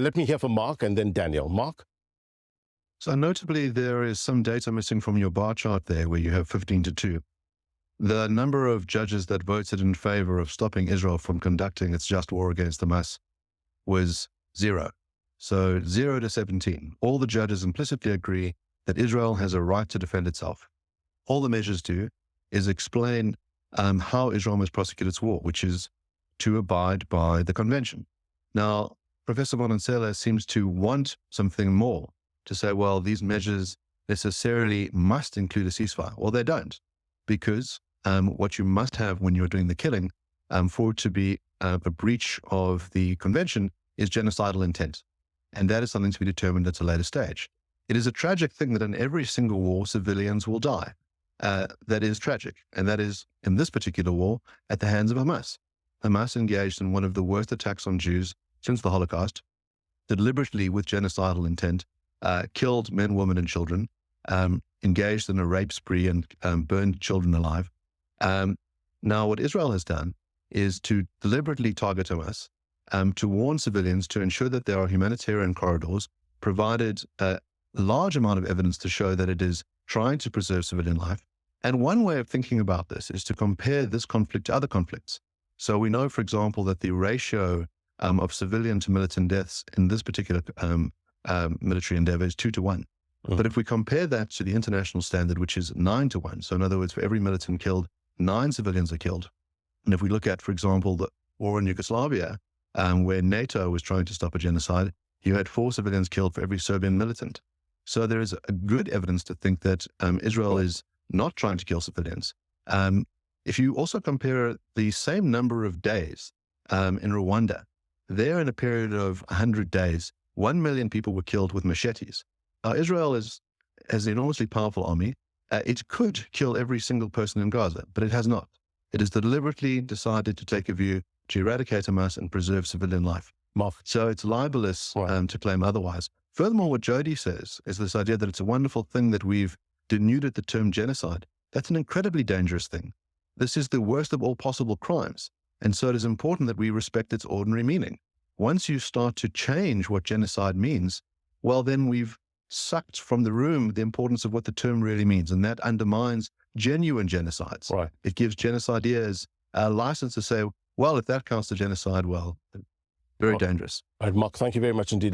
Let me hear from Mark and then Daniel. Mark? So notably, there is some data missing from your bar chart there where you have 15-2. The number of judges that voted in favor of stopping Israel from conducting its just war against Hamas was 0. So 0 to 17. All the judges implicitly agree that Israel has a right to defend itself. All the measures do is explain how Israel must prosecute its war, which is to abide by the convention. Now, Professor Monticello seems to want something more, to say, well, these measures necessarily must include a ceasefire. Well, they don't, because what you must have when you're doing the killing for it to be a breach of the convention is genocidal intent. And that is something to be determined at a later stage. It is a tragic thing that in every single war, civilians will die. That is tragic. And that is, in this particular war, at the hands of Hamas. Hamas engaged in one of the worst attacks on Jews since the Holocaust, deliberately with genocidal intent, killed men, women, and children, engaged in a rape spree and burned children alive. Now, what Israel has done is to deliberately target Hamas, to warn civilians, to ensure that there are humanitarian corridors, provided a large amount of evidence to show that it is trying to preserve civilian life. And one way of thinking about this is to compare this conflict to other conflicts. So we know, for example, that the ratio of civilian to militant deaths in this particular military endeavor is 2-1. But if we compare that to the international standard, which is 9-1, so in other words, for every militant killed, 9 civilians are killed. And if we look at, for example, the war in Yugoslavia, where NATO was trying to stop a genocide, you had 4 civilians killed for every Serbian militant. So there is a good evidence to think that Israel is not trying to kill civilians. If you also compare the same number of days in Rwanda, there in a period of 100 days, 1 million people were killed with machetes. Israel has an enormously powerful army. It could kill every single person in Gaza, but it has not. It has deliberately decided to take a view to eradicate Hamas and preserve civilian life. Mark? So it's libelous to claim otherwise. Furthermore, what Jody says is this idea that it's a wonderful thing that we've denuded the term genocide. That's an incredibly dangerous thing. This is the worst of all possible crimes. And so it is important that we respect its ordinary meaning. Once you start to change what genocide means, well, then we've sucked from the room the importance of what the term really means. And that undermines genuine genocides. Right. It gives genocideers a license to say, well, if that counts as genocide, well, very dangerous. All right, Mark, thank you very much indeed.